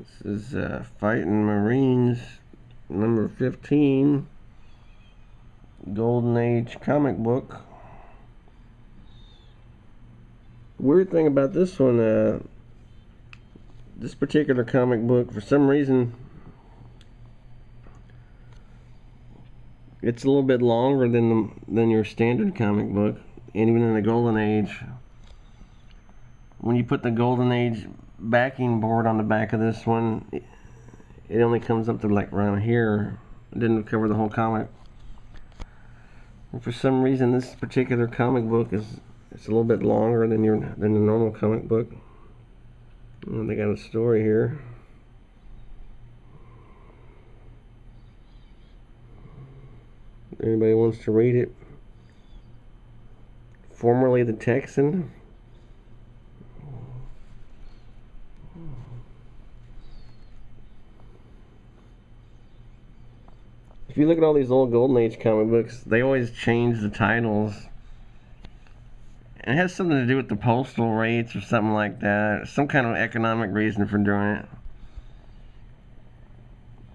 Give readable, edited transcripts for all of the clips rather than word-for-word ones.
This is Fightin Marines number 15, Golden Age comic book. Weird thing about this one, this particular comic book, for some reason, it's a little bit longer than your standard comic book, and even in the Golden Age. When you put the Golden Age backing board on the back of this one, it only comes up to like around here. It didn't cover the whole comic. And for some reason, this particular comic book it's a little bit longer than the normal comic book. And they got a story here. Anybody wants to read it? Formerly the Texan. If you look at all these old Golden Age comic books, they always change the titles. And it has something to do with the postal rates or something like that. Some kind of economic reason for doing it.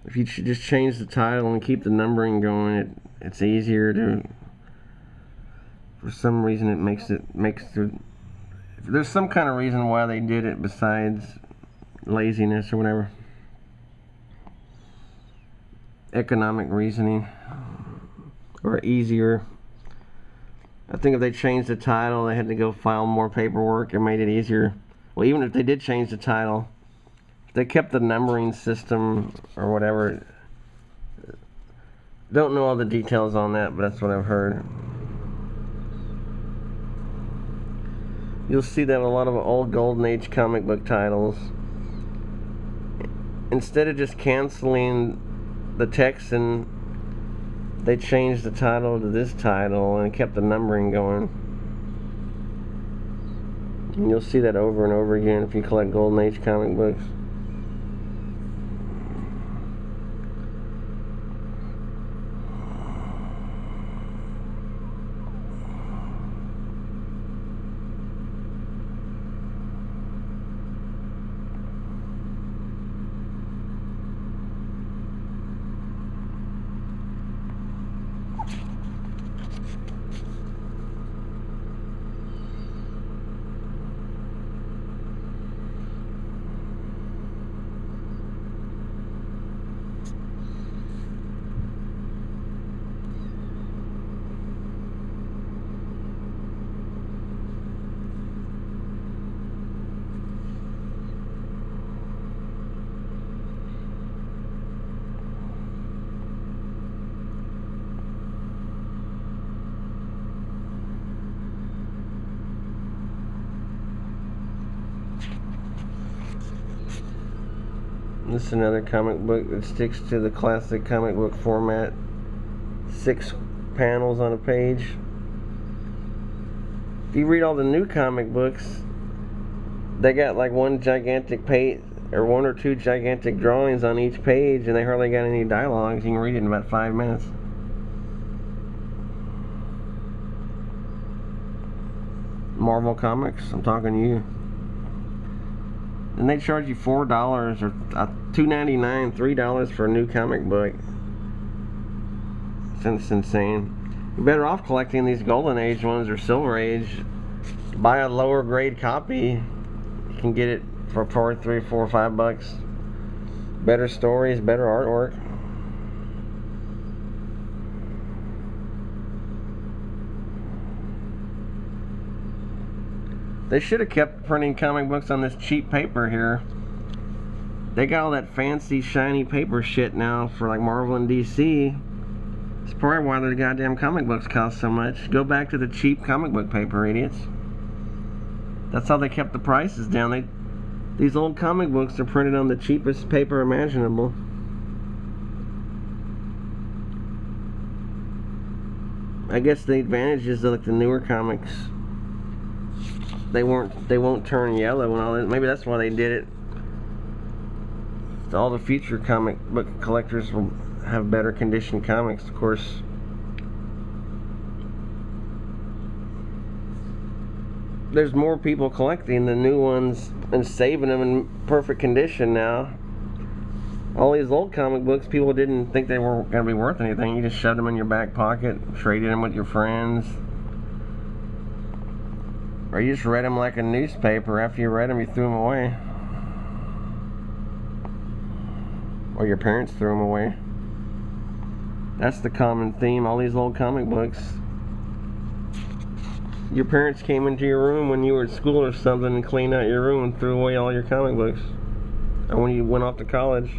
If you just change the title and keep the numbering going, it's easier to... For some reason it makes there's some kind of reason why they did it besides laziness or whatever. Economic reasoning, or easier. I think if they changed the title, they had to go file more paperwork. It made it easier. Well, even if they did change the title, if they kept the numbering system or whatever. Don't know all the details on that, but that's what I've heard. You'll see that with a lot of old Golden Age comic book titles. Instead of just canceling the Texan, they changed the title to this title and kept the numbering going. And you'll see that over and over again if you collect Golden Age comic books. This is another comic book that sticks to the classic comic book format. 6 panels on a page. If you read all the new comic books, they got like one gigantic page, or 1 or 2 gigantic drawings on each page, and they hardly got any dialogues. You can read it in about 5 minutes. Marvel Comics, I'm talking to you. And they charge you $4 or $2.99, $3 for a new comic book. It's insane. You're better off collecting these Golden Age ones or Silver Age. Buy a lower grade copy. You can get it for $4, $3, $4, $5. Better stories, better artwork. They should have kept printing comic books on this cheap paper here. They got all that fancy, shiny paper shit now for like Marvel and DC. It's probably why their goddamn comic books cost so much. Go back to the cheap comic book paper, idiots. That's how they kept the prices down. These old comic books are printed on the cheapest paper imaginable. I guess the advantage is that like the newer comics, they won't turn yellow and all that. Maybe that's why they did it. All the future comic book collectors will have better conditioned comics, of course. There's more people collecting the new ones and saving them in perfect condition now. All these old comic books, people didn't think they were going to be worth anything. You just shoved them in your back pocket, traded them with your friends. Or you just read them like a newspaper. After you read them, you threw them away. Or your parents threw them away. That's the common theme, all these old comic books. Your parents came into your room when you were at school or something and cleaned out your room and threw away all your comic books. Or when you went off to college.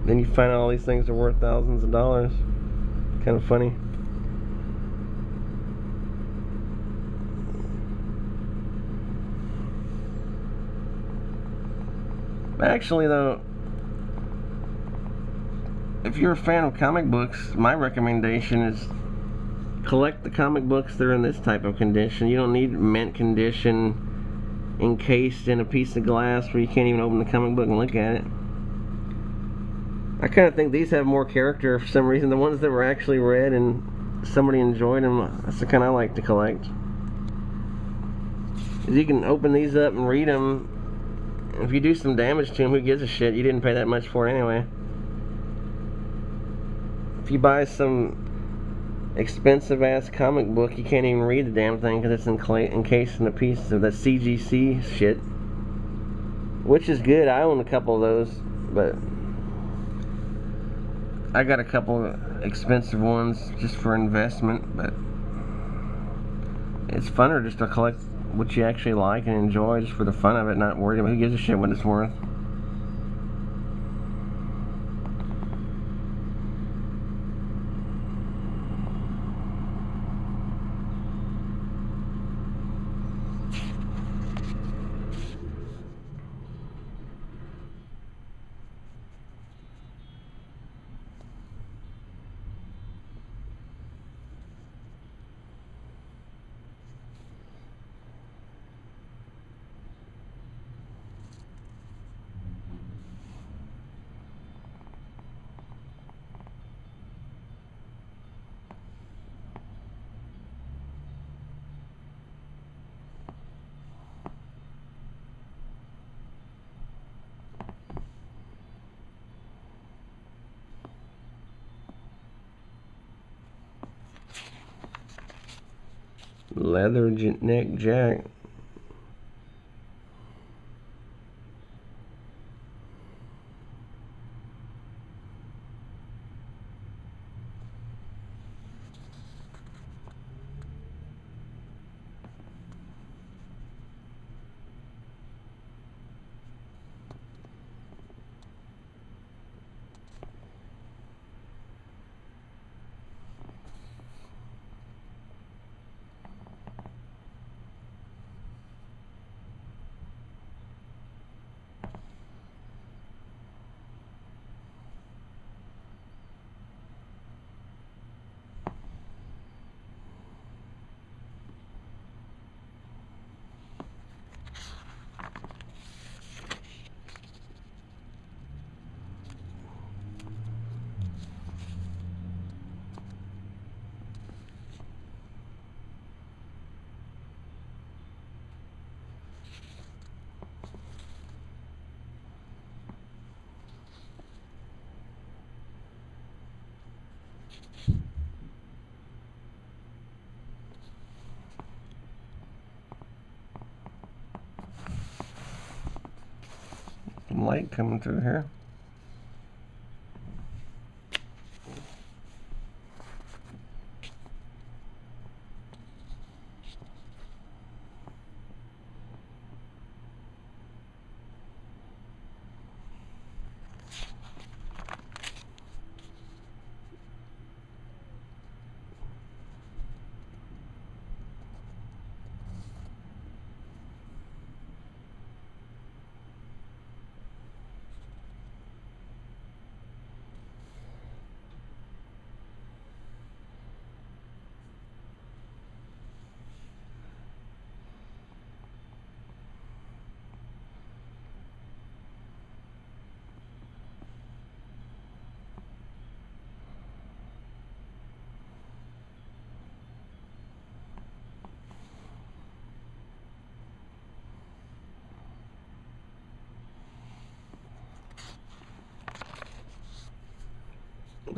Then you find out all these things are worth thousands of dollars. Kind of funny. Actually, though, if you're a fan of comic books, my recommendation is collect the comic books that are in this type of condition. You don't need mint condition, encased in a piece of glass where you can't even open the comic book and look at it. I kind of think these have more character for some reason. The ones that were actually read and somebody enjoyed them, that's the kind I like to collect. You can open these up and read them. If you do some damage to them, who gives a shit? You didn't pay that much for it anyway. If you buy some expensive ass comic book, you can't even read the damn thing because it's encased in a piece of that CGC shit, which is good. I own a couple of those, but I got a couple of expensive ones just for investment. But it's funner just to collect what you actually like and enjoy just for the fun of it, not worried about who gives a shit what it's worth. Leather neck jack. Some light coming through here.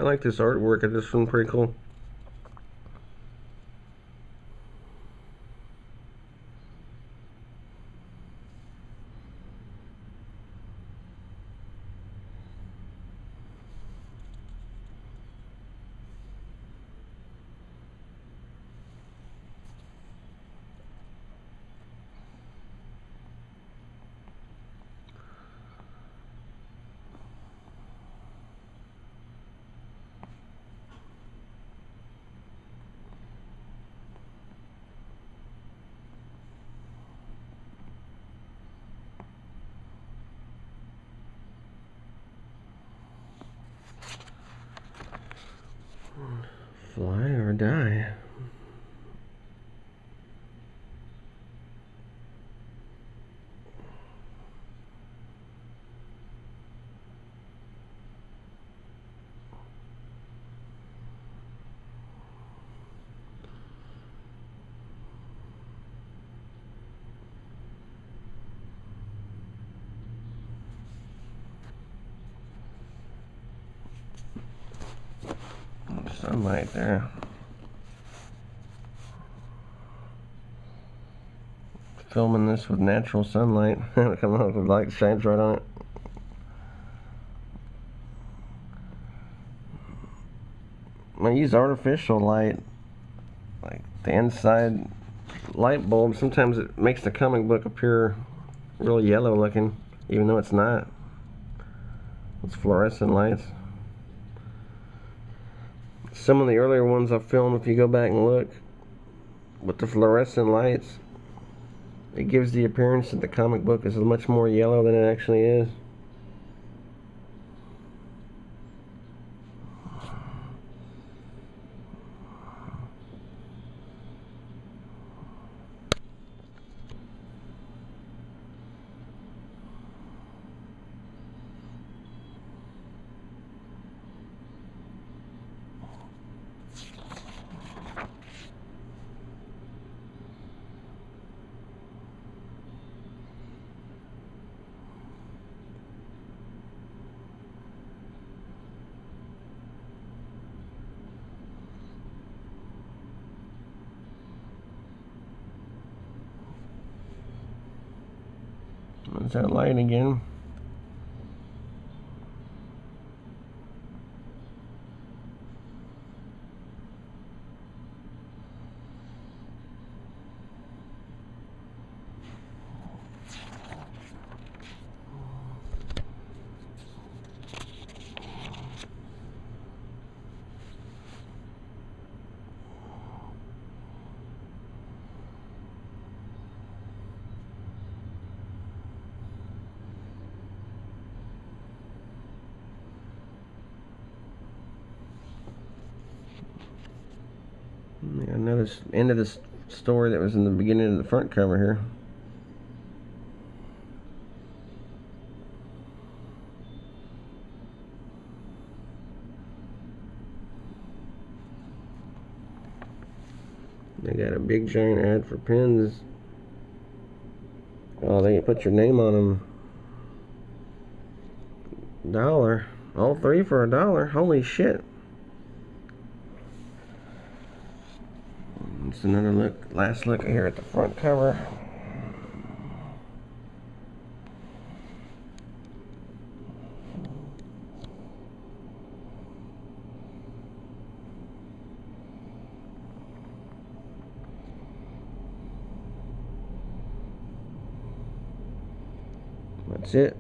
I like this artwork of this one, pretty cool. Fly or die. Sunlight there. Filming this with natural sunlight. Come on, the light shines right on it. I use artificial light, like the inside light bulb. Sometimes it makes the comic book appear real yellow looking, even though it's not. It's fluorescent lights. Some of the earlier ones I filmed, if you go back and look, with the fluorescent lights, it gives the appearance that the comic book is much more yellow than it actually is. There's that light again. Another end of this story that was in the beginning of the front cover here. They got a big giant ad for pins. Oh, they put your name on them. $1. All three for $1. Holy shit. It's another look, last look here at the front cover. That's it.